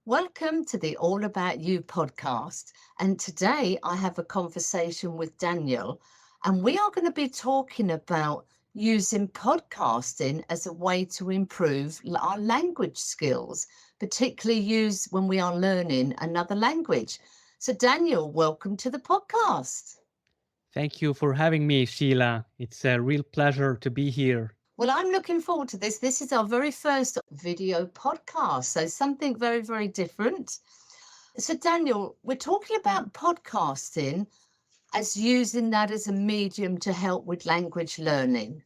Welcome to the All About You podcast. And today I have a conversation with Daniel, and we are going to be talking about using podcasting as a way to improve our language skills, particularly used when we are learning another language. So, Daniel, welcome to the podcast. Thank you for having me, Sheila. It's a real pleasure to be here. Well, I'm looking forward to this. This is our very first video podcast, so something very, very different. So, Daniel, we're talking about podcasting as using that as a medium to help with language learning.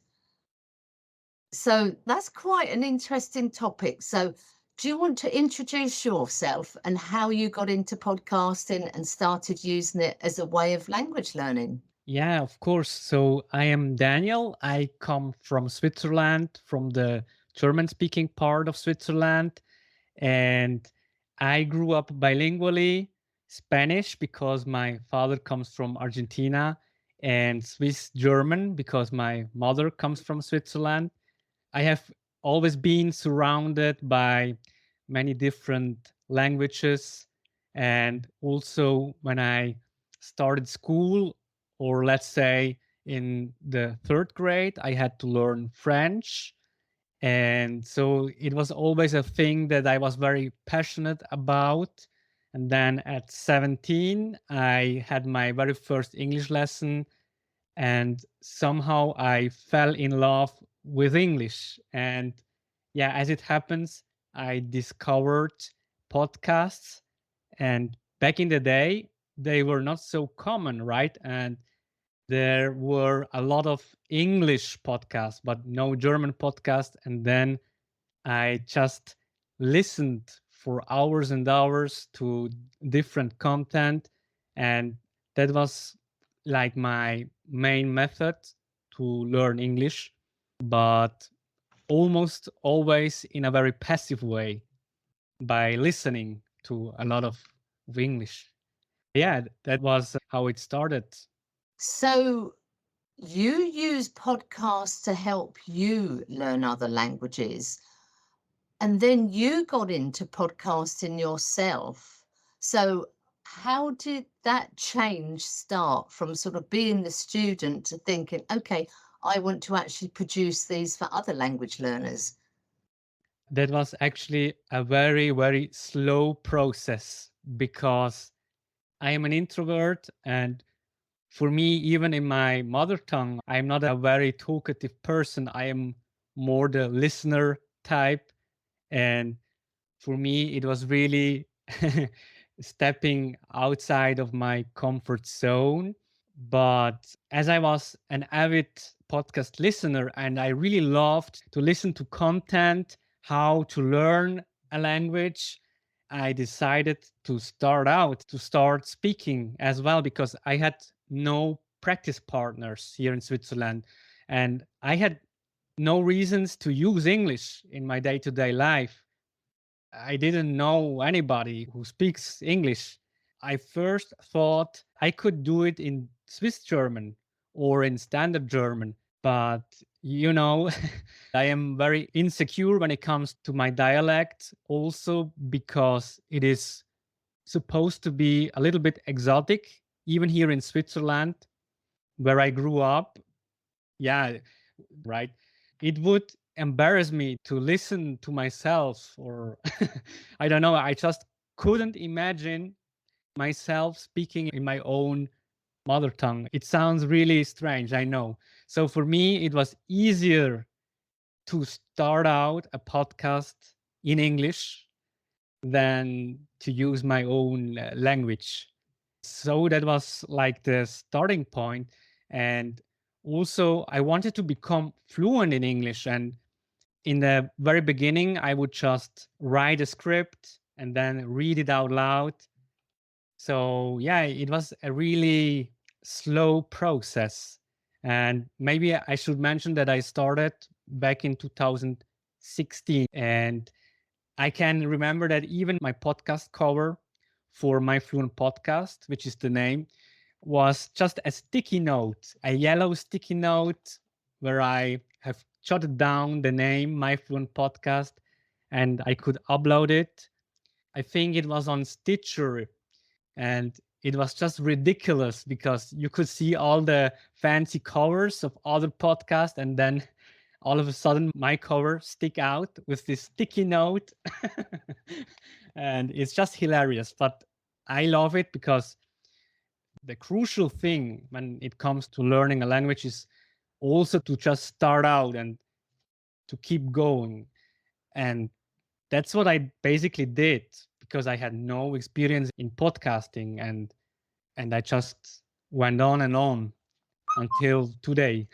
So, that's quite an interesting topic. So, do you want to introduce yourself and how you got into podcasting and started using it as a way of language learning? Yeah, of course. So I am Daniel. I come from Switzerland, from the German speaking part of Switzerland. And I grew up bilingually Spanish because my father comes from Argentina, and Swiss German because my mother comes from Switzerland. I have always been surrounded by many different languages. And also, when I started school, or let's say in the third grade, I had to learn French. And so it was always a thing that I was very passionate about. And then at 17, I had my very first English lesson, and somehow I fell in love with English. And yeah, as it happens, I discovered podcasts. And back in the day, they were not so common, right? And there were a lot of English podcasts, but no German podcast. And then I just listened for hours and hours to different content. And that was like my main method to learn English, but almost always in a very passive way by listening to a lot of English. Yeah, that was how it started. So, you use podcasts to help you learn other languages. And then you got into podcasting yourself. So, how did that change start from sort of being the student to thinking, okay, I want to actually produce these for other language learners? That was actually a very, very slow process because I am an introvert. And for me, even in my mother tongue, I'm not a very talkative person. I am more the listener type. And for me, it was really stepping outside of my comfort zone. But as I was an avid podcast listener and I really loved to listen to content, how to learn a language, I decided to start speaking as well, because I had no practice partners here in Switzerland. And I had no reasons to use English in my day to day life. I didn't know anybody who speaks English. I first thought I could do it in Swiss German or in standard German, but I am very insecure when it comes to my dialect, also because it is supposed to be a little bit exotic, even here in Switzerland, where I grew up. Yeah, right. It would embarrass me to listen to myself, or I don't know. I just couldn't imagine myself speaking in my own mother tongue. It sounds really strange, I know. So for me, it was easier to start out a podcast in English than to use my own language. So that was like the starting point. And also, I wanted to become fluent in English. And in the very beginning, I would just write a script and then read it out loud. So, yeah, it was a really slow process. And maybe I should mention that I started back in 2016. And I can remember that even my podcast cover for my Fluent podcast, which is the name, was just a sticky note, a yellow sticky note where I have jotted down the name, my Fluent podcast, and I could upload it. I think it was on Stitcher, and it was just ridiculous because you could see all the fancy covers of other podcasts, and then all of a sudden my cover stick out with this sticky note. And it's just hilarious, but I love it because the crucial thing when it comes to learning a language is also to just start out and to keep going. And that's what I basically did because I had no experience in podcasting, and I just went on and on until today.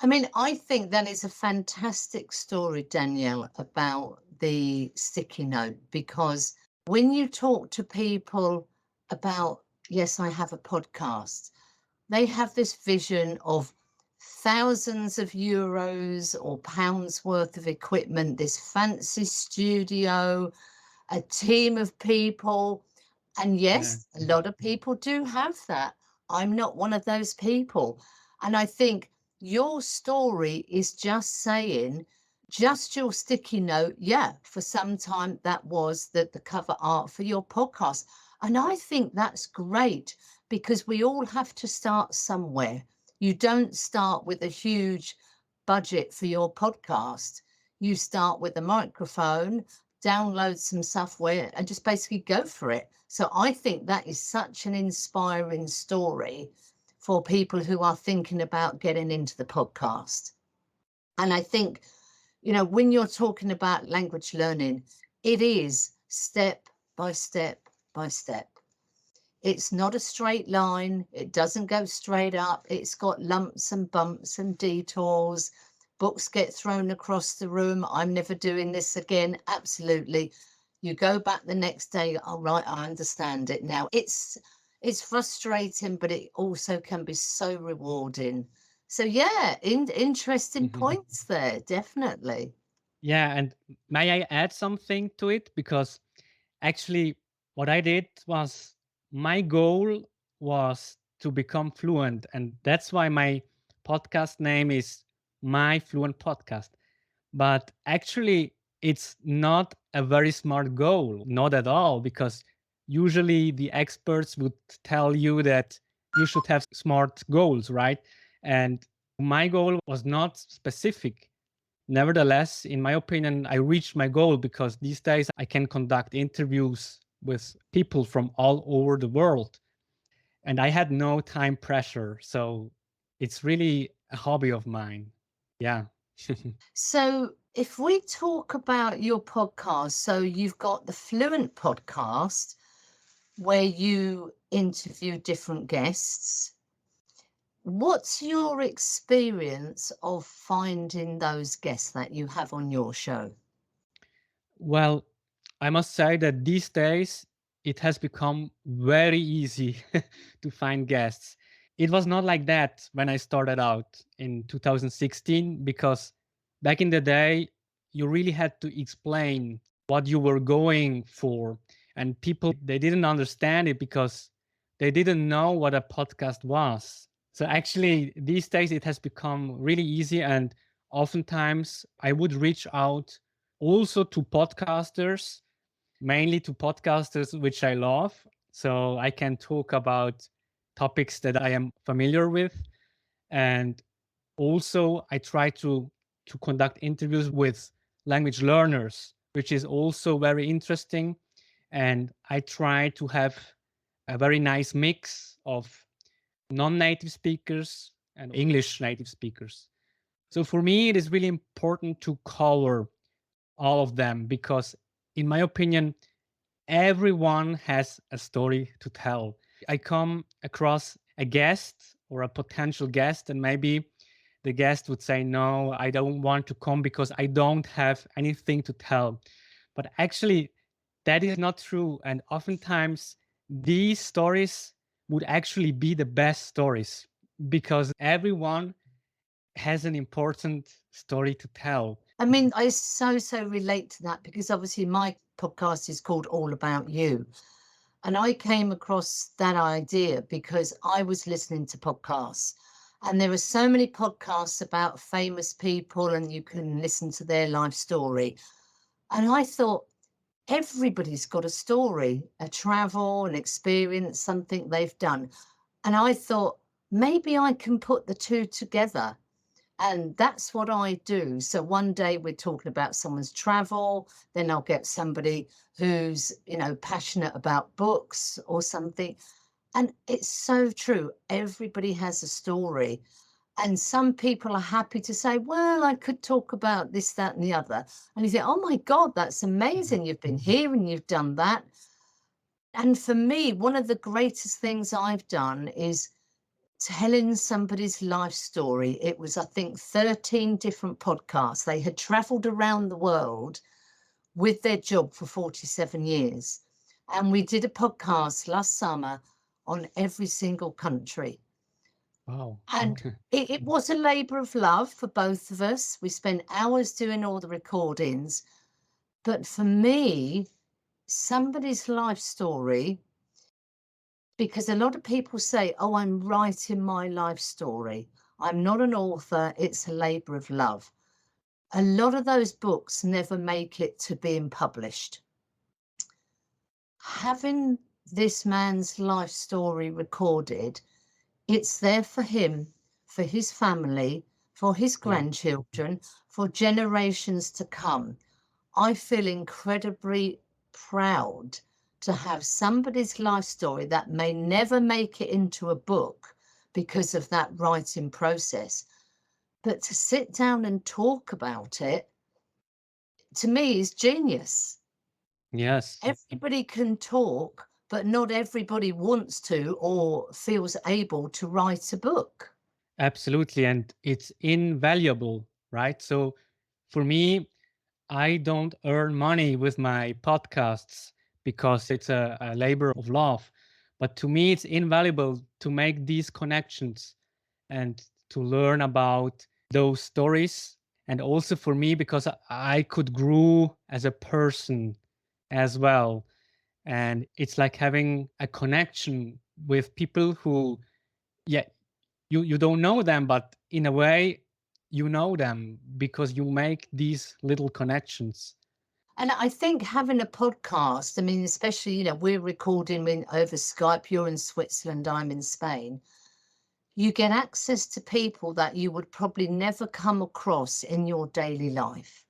I mean, I think that is a fantastic story, Danielle, about the sticky note, because when you talk to people about, yes, I have a podcast, they have this vision of thousands of euros or pounds worth of equipment, this fancy studio, a team of people. And Yeah. yes, a lot of people do have that. I'm not one of those people. And I think your story is just saying, just your sticky note. Yeah, for some time that was the cover art for your podcast. And I think that's great because we all have to start somewhere. You don't start with a huge budget for your podcast. You start with a microphone, download some software, and just basically go for it. So I think that is such an inspiring story for people who are thinking about getting into the podcast. And I think, when you're talking about language learning, it is step by step by step. It's not a straight line. It doesn't go straight up. It's got lumps and bumps and detours. Books get thrown across the room. I'm never doing this again. Absolutely. You go back the next day. All right, I understand it now. It's frustrating, but it also can be so rewarding. So yeah, interesting points there, definitely. Yeah, and may I add something to it? Because actually, what I did was my goal was to become fluent, and that's why my podcast name is My Fluent Podcast. But actually, it's not a very smart goal, not at all, because usually the experts would tell you that you should have smart goals, right? And my goal was not specific. Nevertheless, in my opinion, I reached my goal because these days I can conduct interviews with people from all over the world. And I had no time pressure. So it's really a hobby of mine. Yeah. So if we talk about your podcast, so you've got the Fluent podcast where you interview different guests. What's your experience of finding those guests that you have on your show? Well, I must say that these days it has become very easy to find guests. It was not like that when I started out in 2016, because back in the day, you really had to explain what you were going for. And people, they didn't understand it because they didn't know what a podcast was. So actually, these days it has become really easy. And oftentimes I would reach out also to podcasters, mainly to podcasters which I love. So I can talk about topics that I am familiar with. And also I try to conduct interviews with language learners, which is also very interesting. And I try to have a very nice mix of non-native speakers and English native speakers. So for me, it is really important to cover all of them because, in my opinion, everyone has a story to tell. I come across a guest or a potential guest, and maybe the guest would say, no, I don't want to come because I don't have anything to tell. But actually, that is not true. And oftentimes, these stories would actually be the best stories because everyone has an important story to tell. I mean, I so relate to that because obviously my podcast is called All About You. And I came across that idea because I was listening to podcasts. And there are so many podcasts about famous people, and you can listen to their life story. And I thought, everybody's got a story, a travel, an experience, something they've done. And I thought, maybe I can put the two together. And that's what I do. So one day we're talking about someone's travel, then I'll get somebody who's, passionate about books or something. And it's so true. Everybody has a story. And some people are happy to say, well, I could talk about this, that, and the other. And you think, oh my God, that's amazing. You've been here and you've done that. And for me, one of the greatest things I've done is telling somebody's life story. It was, I think, 13 different podcasts. They had traveled around the world with their job for 47 years. And we did a podcast last summer on every single country. Wow. And it was a labor of love for both of us. We spent hours doing all the recordings. But for me, somebody's life story, because a lot of people say, oh, I'm writing my life story. I'm not an author. It's a labor of love. A lot of those books never make it to being published. Having this man's life story recorded, it's there for him, for his family, for his Yeah. grandchildren, for generations to come. I feel incredibly proud to have somebody's life story that may never make it into a book because of that writing process. But to sit down and talk about it, to me, is genius. Yes. Everybody can talk, but not everybody wants to or feels able to write a book. Absolutely. And it's invaluable, right? So for me, I don't earn money with my podcasts because it's a labor of love. But to me, it's invaluable to make these connections and to learn about those stories. And also for me, because I could grow as a person as well. And it's like having a connection with people who, yeah, you don't know them, but in a way, you know them because you make these little connections. And I think having a podcast, I mean, especially, we're recording over Skype, you're in Switzerland, I'm in Spain. You get access to people that you would probably never come across in your daily life.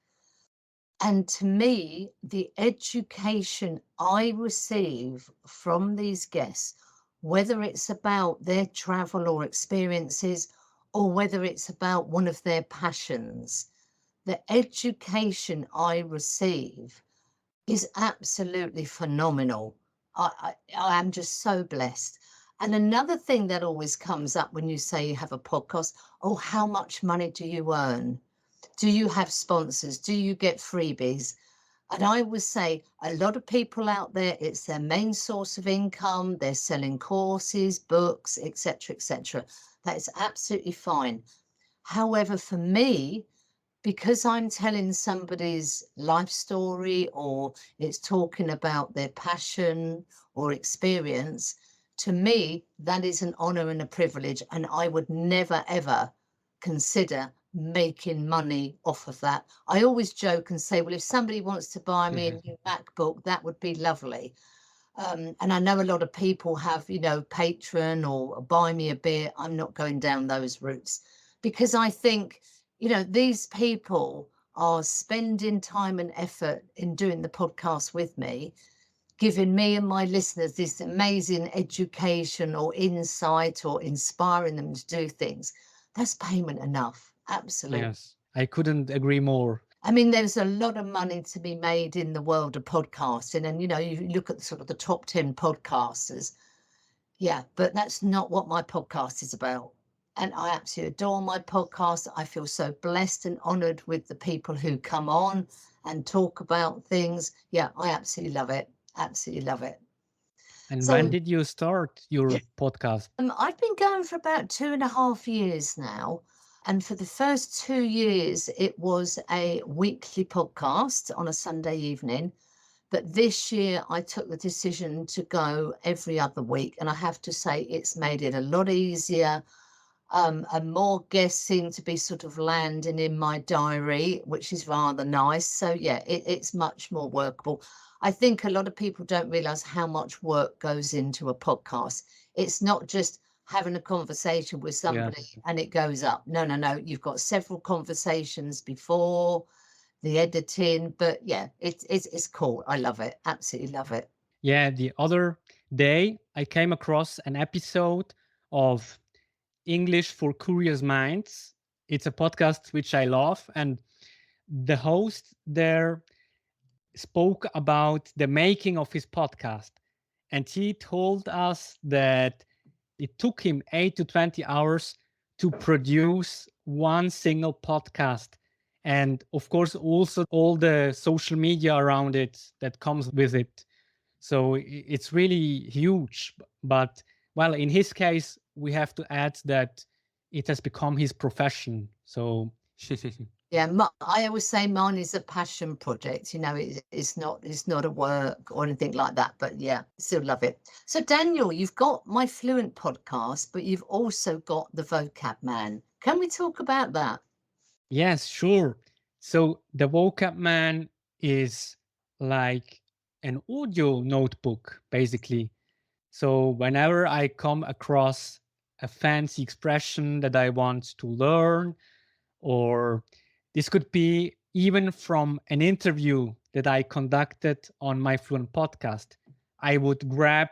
And to me, the education I receive from these guests, whether it's about their travel or experiences, or whether it's about one of their passions, the education I receive is absolutely phenomenal. I am just so blessed. And another thing that always comes up when you say you have a podcast, oh, how much money do you earn? Do you have sponsors? Do you get freebies? And I would say a lot of people out there, it's their main source of income. They're selling courses, books, etc., etc. That is absolutely fine. However, for me, because I'm telling somebody's life story or it's talking about their passion or experience, to me, that is an honor and a privilege. And I would never, ever consider making money off of that. I always joke and say, well, if somebody wants to buy me a new MacBook, that would be lovely. And I know a lot of people have, Patreon or buy me a beer. I'm not going down those routes because I think, these people are spending time and effort in doing the podcast with me, giving me and my listeners this amazing education or insight or inspiring them to do things. That's payment enough. Absolutely. Yes, I couldn't agree more. I mean, there's a lot of money to be made in the world of podcasting. And, you look at sort of the top 10 podcasters. Yeah, but that's not what my podcast is about. And I absolutely adore my podcast. I feel so blessed and honored with the people who come on and talk about things. Yeah, I absolutely love it. Absolutely love it. And when So did you start your podcast? I've been going for about 2.5 years now. And for the first 2 years, it was a weekly podcast on a Sunday evening. But this year, I took the decision to go every other week. And I have to say, it's made it a lot easier. and more guests seem to be sort of landing in my diary, which is rather nice. So yeah, it's much more workable. I think a lot of people don't realize how much work goes into a podcast. It's not just having a conversation with Yeah. somebody and it goes up. No, no, no. You've got several conversations before the editing, but yeah, it's cool. I love it. Absolutely love it. Yeah, the other day I came across an episode of English for Curious Minds. It's a podcast which I love, and the host there spoke about the making of his podcast. And he told us that it took him 8 to 20 hours to produce one single podcast. And of course, also all the social media around it that comes with it. So it's really huge. But well, in his case, we have to add that it has become his profession. So Yeah, I always say mine is a passion project. You know, it's not a work or anything like that. But yeah, still love it. So Daniel, you've got my Fluent podcast, but you've also got the Vocab Man. Can we talk about that? yes, sure. So the vocab man is like an audio notebook, basically. So whenever I come across a fancy expression that I want to learn, or this could be even from an interview that I conducted on my Fluent podcast, I would grab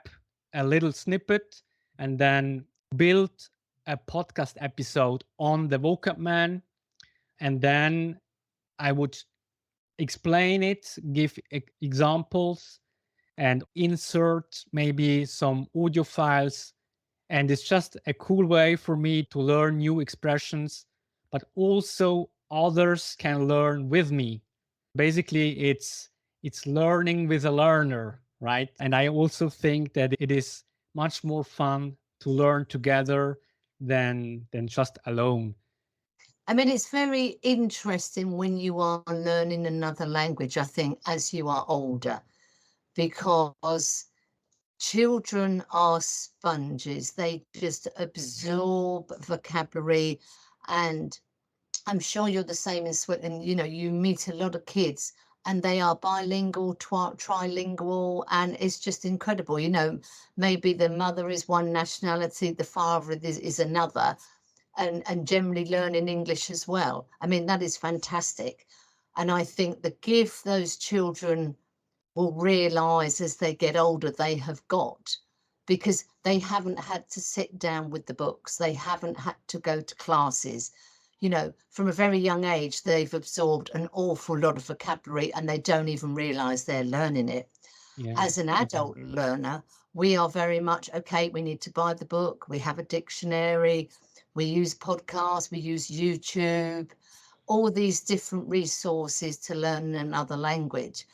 a little snippet and then build a podcast episode on the vocab man, and then I would explain it, give examples, and insert maybe some audio files. And it's just a cool way for me to learn new expressions, but also others can learn with me. Basically, it's learning with a learner, right? And I also think that it is much more fun to learn together than just alone. I mean, it's very interesting when you are learning another language, I think, as you are older, because children are sponges. They just absorb vocabulary. And I'm sure you're the same in Switzerland. You know, you meet a lot of kids and they are bilingual, trilingual, and it's just incredible. You know, maybe the mother is one nationality, the father is another, and generally learning English as well. I mean, that is fantastic. And I think the gift those children will realize as they get older they have got, because they haven't had to sit down with the books, they haven't had to go to classes. You know, from a very young age they've absorbed an awful lot of vocabulary and they don't even realize they're learning it. Yeah. As an adult learner, we are very much okay, we need to buy the book, we have a dictionary, we use podcasts, we use YouTube, all these different resources to learn another language.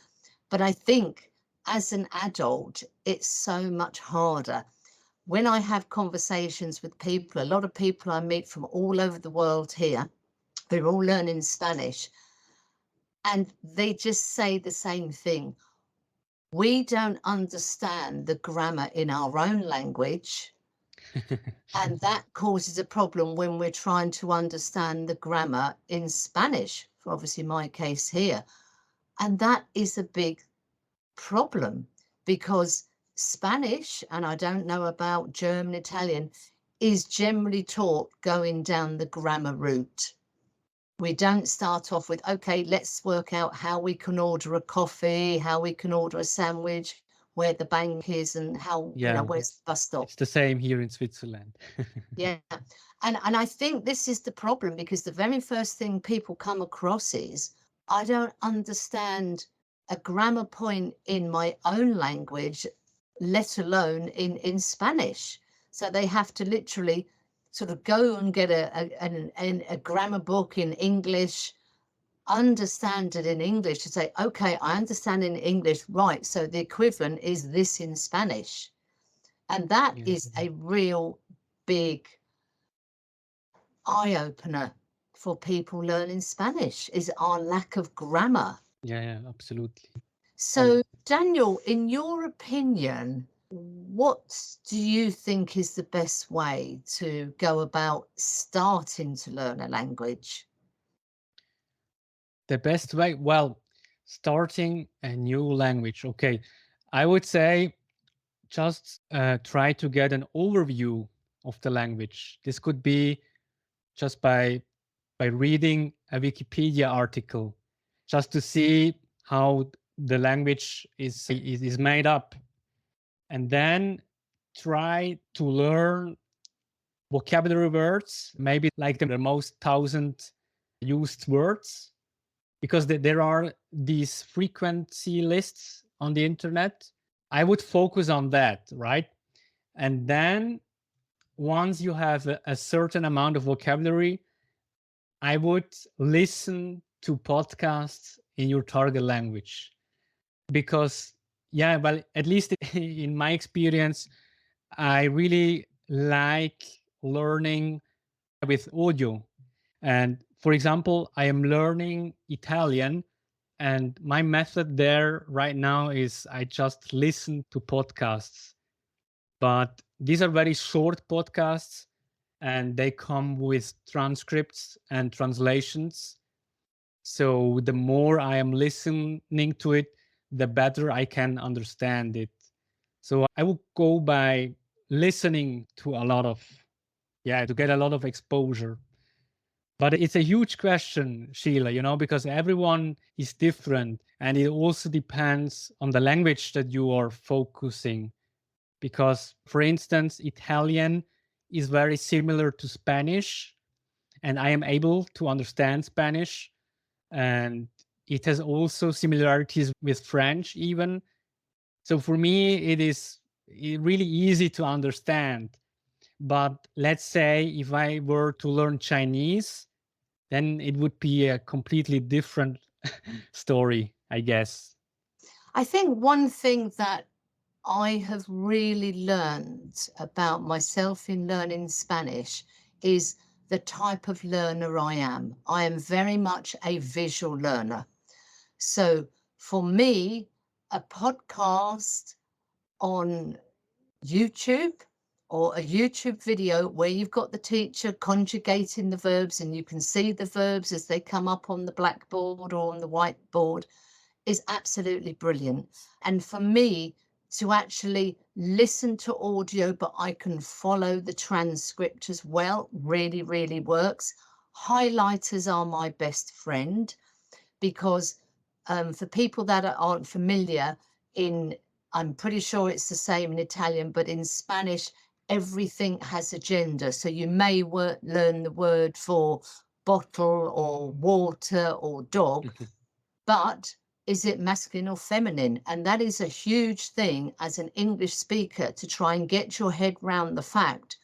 But I think as an adult, it's so much harder. When I have conversations with people, a lot of people I meet from all over the world here, they're all learning Spanish, and they just say the same thing. We don't understand the grammar in our own language, and that causes a problem when we're trying to understand the grammar in Spanish, for obviously my case here. And that is a big problem, because Spanish, and I don't know about German, Italian, is generally taught going down the grammar route. We don't start off with, okay, let's work out how we can order a coffee, how we can order a sandwich, where the bank is, and how, Yeah, where's the bus stop. it's the same here in Switzerland. Yeah. And I think this is the problem, because the very first thing people come across is, I don't understand a grammar point in my own language, let alone in Spanish. So they have to literally sort of go and get a grammar book in English, understand it in English to say, okay, I understand in English, right? So the equivalent is this in Spanish. And that Yeah. is a real big eye opener for people learning Spanish, is our lack of grammar. Yeah, absolutely. So, Daniel, in your opinion, what do you think is the best way to go about starting to learn a language? The best way, well, starting a new language. Okay, I would say just try to get an overview of the language. This could be just by reading a Wikipedia article, just to see how the language is made up, and then try to learn vocabulary words, maybe like the most thousand used words, because there are these frequency lists on the internet. I would focus on that, right? And then once you have a certain amount of vocabulary, I would listen to podcasts in your target language, because, yeah, well, at least in my experience, I really like learning with audio. And for example, I am learning Italian, and my method there right now is I just listen to podcasts. But these are very short podcasts, and they come with transcripts and translations. So the more I am listening to it, the better I can understand it. So I will go by listening to a lot of, yeah, to get a lot of exposure. But it's a huge question, Sheila, because everyone is different. And it also depends on the language that you are focusing. Because, for instance, Italian is very similar to Spanish, and I am able to understand Spanish. And it has also similarities with French, even. So for me, it is really easy to understand. But let's say if I were to learn Chinese, then it would be a completely different story, I guess. I think one thing that I have really learned about myself in learning Spanish is the type of learner I am. I am very much a visual learner. So for me, a podcast on YouTube or a YouTube video where you've got the teacher conjugating the verbs and you can see the verbs as they come up on the blackboard or on the whiteboard is absolutely brilliant. And for me to actually listen to audio, but I can follow the transcript as well, really, really works. Highlighters are my best friend because for people that aren't familiar, I'm pretty sure it's the same in Italian, but in Spanish, everything has a gender. So you may learn the word for bottle or water or dog, but is it masculine or feminine? And that is a huge thing as an English speaker to try and get your head round the fact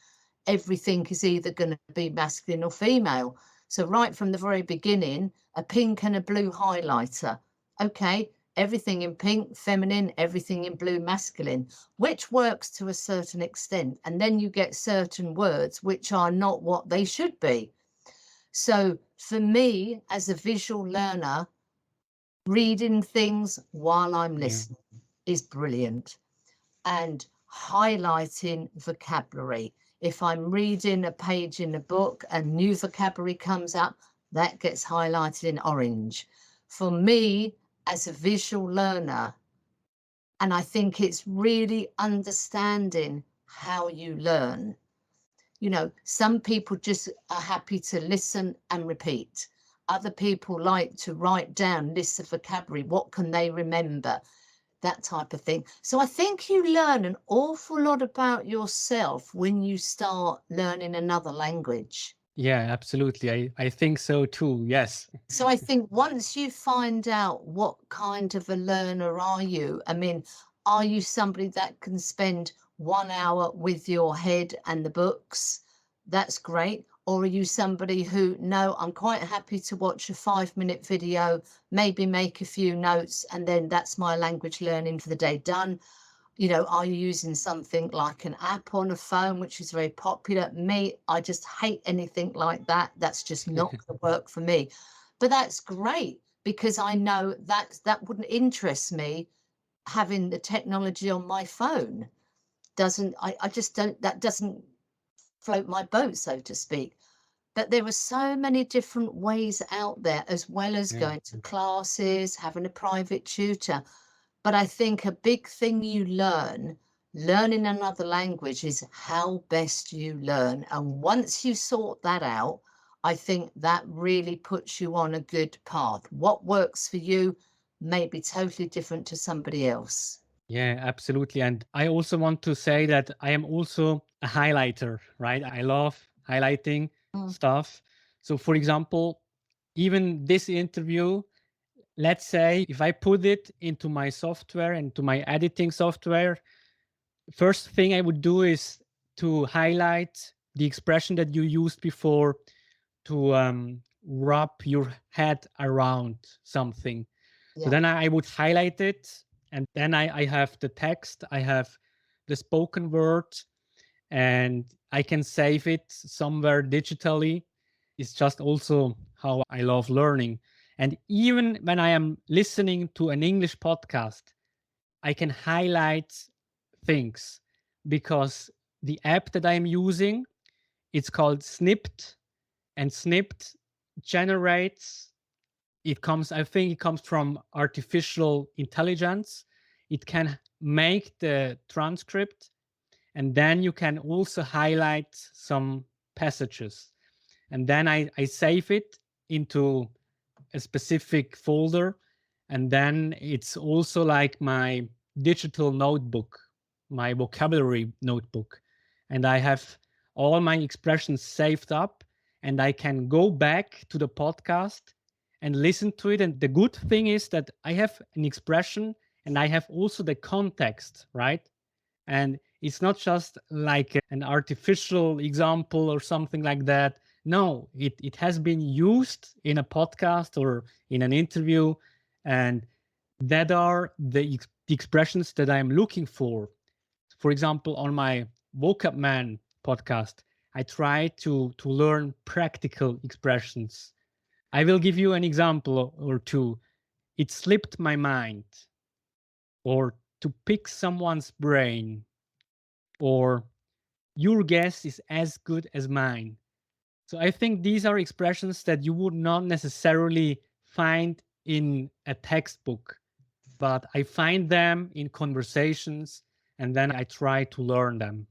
everything is either going to be masculine or female. So right from the very beginning, a pink and a blue highlighter. Okay, everything in pink, feminine, everything in blue, masculine, which works to a certain extent. And then you get certain words which are not what they should be. So for me, as a visual learner, reading things while I'm listening is brilliant. And highlighting vocabulary. If I'm reading a page in a book and new vocabulary comes up, that gets highlighted in orange. For me, as a visual learner, and I think it's really understanding how you learn. Some people just are happy to listen and repeat. Other people like to write down lists of vocabulary. What can they remember? That type of thing. So I think you learn an awful lot about yourself when you start learning another language. Yeah, absolutely. I think so too. Yes. So I think once you find out what kind of a learner are you, are you somebody that can spend 1 hour with your head and the books? That's great. Or are you somebody who, no, I'm quite happy to watch a 5-minute video, maybe make a few notes, and then that's my language learning for the day done? Are you using something like an app on a phone, which is very popular? Me, I just hate anything like that. That's just not going to work for me. But that's great because I know that wouldn't interest me having the technology on my phone. doesn't, I just don't, that doesn't float my boat, so to speak. But there are so many different ways out there, as well as Yeah. going to classes, having a private tutor. But I think a big thing you learning another language, is how best you learn. And once you sort that out, I think that really puts you on a good path. What works for you may be totally different to somebody else. Yeah, absolutely. And I also want to say that I am also a highlighter, right? I love highlighting Mm, stuff. So, for example, even this interview, let's say if I put it into my software, into my editing software, first thing I would do is to highlight the expression that you used before, to wrap your head around something. So yeah, then I would highlight it, and then I have the text, I have the spoken word, and I can save it somewhere digitally. It's just also how I love learning. And even when I am listening to an English podcast, I can highlight things because the app that I'm using, it's called Snipped, and Snipped generates, it comes, I think it comes from artificial intelligence. It can make the transcript, and then you can also highlight some passages, and then I save it into a specific folder, and then it's also like my digital notebook, my vocabulary notebook, and I have all my expressions saved up, and I can go back to the podcast and listen to it. And the good thing is that I have an expression and I have also the context, right? And it's not just like an artificial example or something like that. No, it has been used in a podcast or in an interview, and that are the expressions that I'm looking for. For example, on my Vocab Man podcast, I try to learn practical expressions. I will give you an example or two. It slipped my mind, or to pick someone's brain, or your guess is as good as mine. So I think these are expressions that you would not necessarily find in a textbook, but I find them in conversations, and then I try to learn them.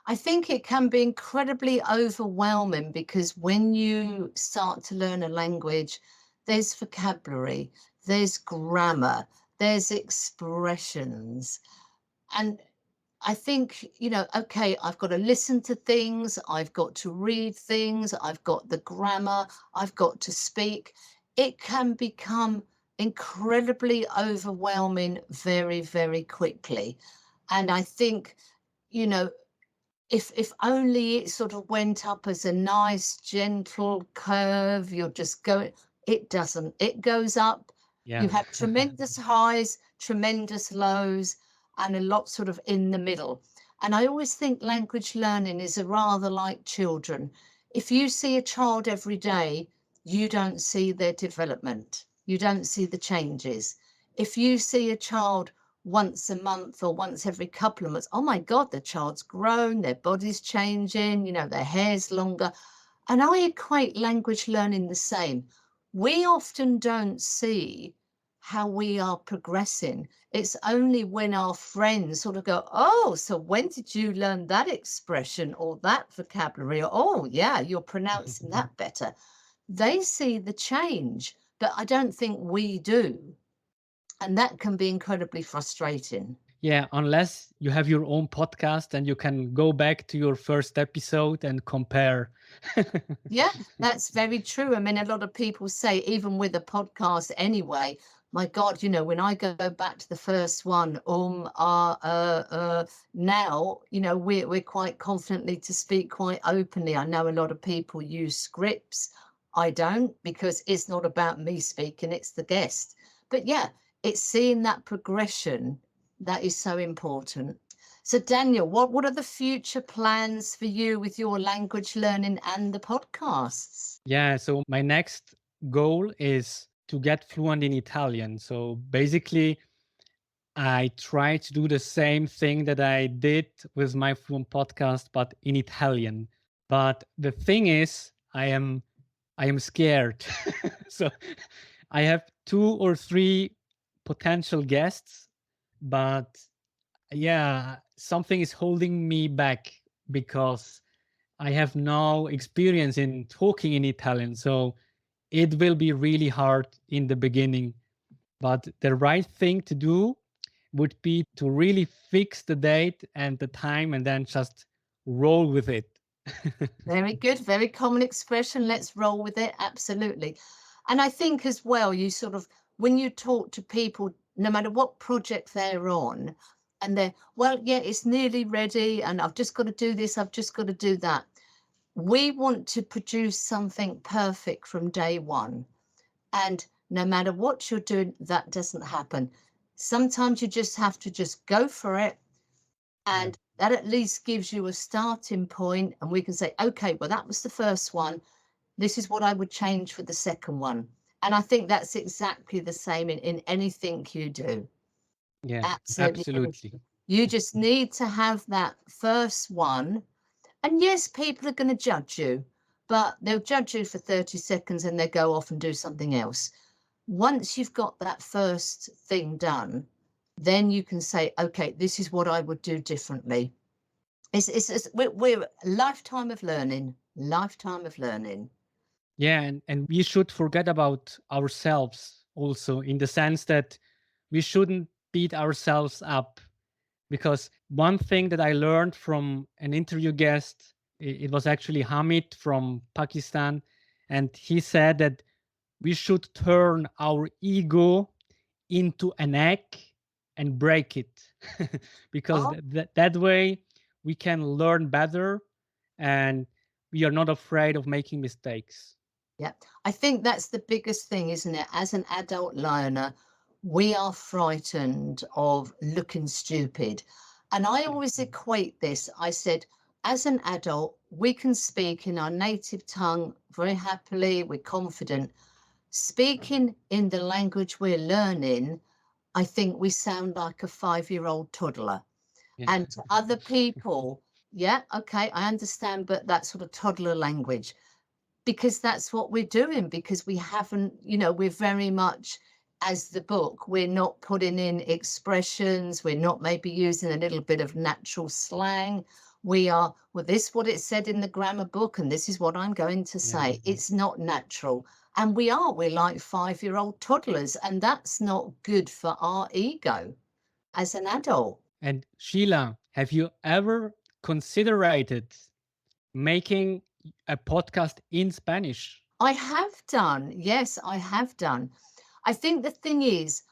I think it can be incredibly overwhelming, because when you start to learn a language, there's vocabulary, there's grammar, there's expressions. And I think, okay, I've got to listen to things, I've got to read things, I've got the grammar, I've got to speak. It can become incredibly overwhelming very, very quickly. And I think, you know, if only it sort of went up as a nice gentle curve, you're just going, it doesn't. It goes up. Yeah. You have tremendous highs, tremendous lows, and a lot sort of in the middle. And I always think language learning is a rather like children. If you see a child every day, you don't see their development. You don't see the changes. If you see a child once a month or once every couple of months, oh my God, the child's grown, their body's changing, their hair's longer. And I equate language learning the same. We often don't see how we are progressing. It's only when our friends sort of go, oh, so when did you learn that expression or that vocabulary? Or, oh, yeah, you're pronouncing that better. They see the change, but I don't think we do. And that can be incredibly frustrating. Yeah, unless you have your own podcast and you can go back to your first episode and compare. Yeah, that's very true. I mean, a lot of people say, even with a podcast anyway, my God, when I go back to the first one, now, we're quite confidently to speak quite openly. I know a lot of people use scripts. I don't, because it's not about me speaking, it's the guest. But yeah, it's seeing that progression that is so important. So Daniel, what are the future plans for you with your language learning and the podcasts? Yeah, so my next goal is to get fluent in Italian. So basically, I try to do the same thing that I did with my Fluent podcast, but in Italian. But the thing is, I am scared. So I have 2 or 3 potential guests, but yeah, something is holding me back because I have no experience in talking in Italian. So it will be really hard in the beginning. But the right thing to do would be to really fix the date and the time and then just roll with it. Very good, very common expression. Let's roll with it. Absolutely. And I think as well, you sort of, when you talk to people, no matter what project they're on, and they're, well, yeah, it's nearly ready, and I've just got to do this, I've just got to do that. We want to produce something perfect from day one. And no matter what you're doing, that doesn't happen. Sometimes you just have to just go for it, Yeah. and that at least gives you a starting point, and we can say, okay, well, that was the first one. This is what I would change for the second one. And I think that's exactly the same in anything you do. Yeah, Absolutely. absolutely. You just need to have that first one. And yes, people are going to judge you, but they'll judge you for 30 seconds and they go off and do something else. Once you've got that first thing done, then you can say, okay, this is what I would do differently. We're a lifetime of learning, lifetime of learning. Yeah, and we should forget about ourselves also, in the sense that we shouldn't beat ourselves up. Because one thing that I learned from an interview guest, it was actually Hamid from Pakistan, and he said that we should turn our ego into an egg and break it. Because Oh, that way we can learn better and we are not afraid of making mistakes. yeah. I think that's the biggest thing, isn't it? As an adult learner, we are frightened of looking stupid. And I Yeah. always equate this. I said, as an adult, we can speak in our native tongue very happily, we're confident. Speaking in the language we're learning, I think we sound like a 5-year-old toddler. Yeah. And to other people, yeah, okay, I understand, but that sort of toddler language, because that's what we're doing, because we haven't, we're very much, as the book, we're not putting in expressions, we're not maybe using a little bit of natural slang. We are, well, this is what it said in the grammar book, and this is what I'm going to Yeah. say. It's not natural. And we're like 5-year-old toddlers, and that's not good for our ego as an adult. And Sheila, have you ever considered making a podcast in Spanish? I have done. Yes, I have done. I think the thing is,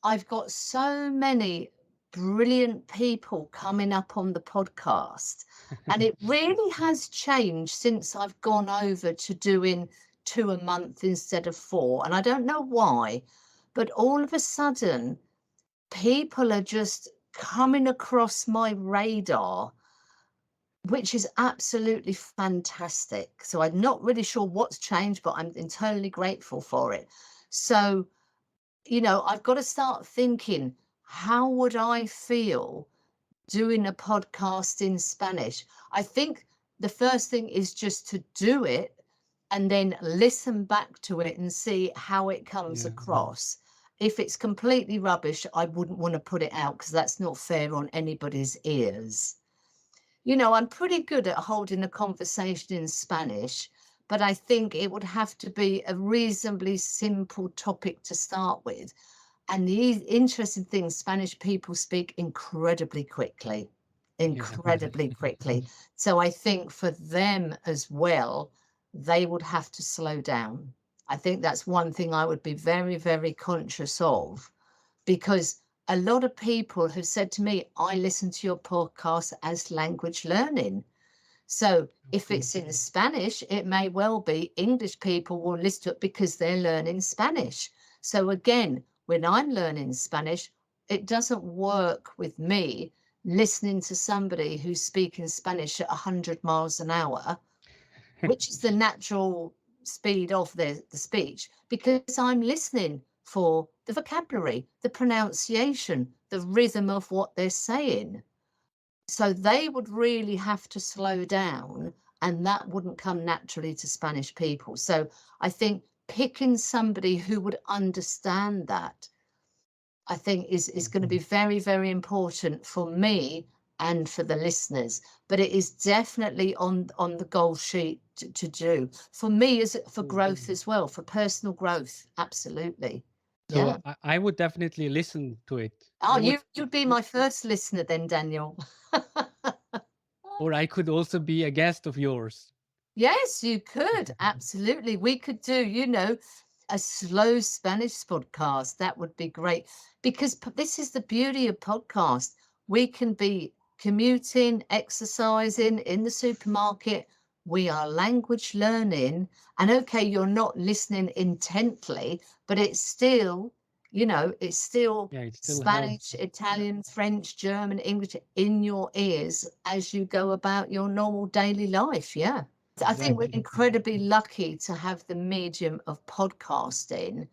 I've got so many brilliant people coming up on the podcast, and it really has changed since I've gone over to doing 2 a month instead of 4. And I don't know why, but all of a sudden, people are just coming across my radar, which is absolutely fantastic. So I'm not really sure what's changed, but I'm eternally grateful for it. So, I've got to start thinking, how would I feel doing a podcast in Spanish? I think the first thing is just to do it and then listen back to it and see how it comes Yeah. across. If it's completely rubbish, I wouldn't want to put it out because that's not fair on anybody's ears. I'm pretty good at holding a conversation in Spanish, but I think it would have to be a reasonably simple topic to start with. And the interesting thing, Spanish people speak incredibly quickly, Yeah. incredibly quickly. So I think for them as well, they would have to slow down. I think that's one thing I would be very, very conscious of, because a lot of people have said to me, I listen to your podcast as language learning. So if Okay. it's in Spanish, it may well be English people will listen to it because they're learning Spanish. So again, when I'm learning Spanish, it doesn't work with me listening to somebody who's speaking Spanish at 100 miles an hour, which is the natural speed of the speech, because I'm listening for the vocabulary, the pronunciation, the rhythm of what they're saying. So they would really have to slow down, and that wouldn't come naturally to Spanish people. So I think picking somebody who would understand that, I think is going to be very, very important for me and for the listeners. But it is definitely on the goal sheet to do. For me, as for growth as well, for personal growth. Absolutely. So Yeah. I would definitely listen to it. Oh, I would, you'd be my first listener then, Daniel. or I could also be a guest of yours. Yes, you could. Absolutely. We could do, a slow Spanish podcast. That would be great because this is the beauty of podcast. We can be commuting, exercising in the supermarket. We are language learning. And okay, you're not listening intently, but it's still, it's still Yeah, it still Spanish, helps. Italian, French, German, English in your ears as you go about your normal daily life. Yeah. I think we're Exactly. incredibly lucky to have the medium of podcasting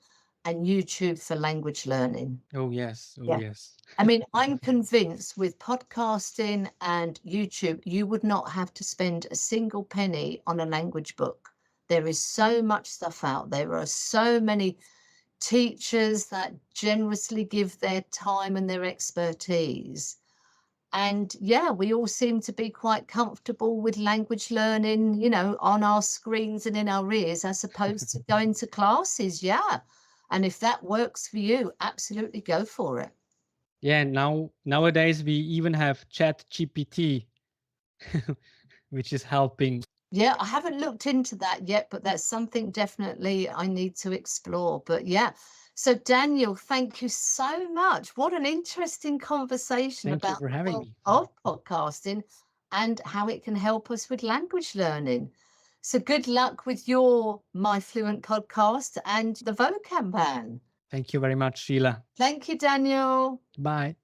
and YouTube for language learning. Oh yes. Oh Yeah. yes. I mean, I'm convinced with podcasting and YouTube, you would not have to spend a single penny on a language book. There is so much stuff out there. There are so many teachers that generously give their time and their expertise. And yeah, we all seem to be quite comfortable with language learning, on our screens and in our ears, as opposed to going to classes. Yeah. And if that works for you, absolutely go for it. Yeah. Nowadays we even have Chat GPT, which is helping. Yeah, I haven't looked into that yet, but that's something definitely I need to explore. But yeah. So Daniel, thank you so much. What an interesting conversation Thank you about for the having world me. of podcasting and how it can help us with language learning. So good luck with your My Fluent podcast and the vocab ban. Thank you very much, Sheila. Thank you, Daniel. Bye.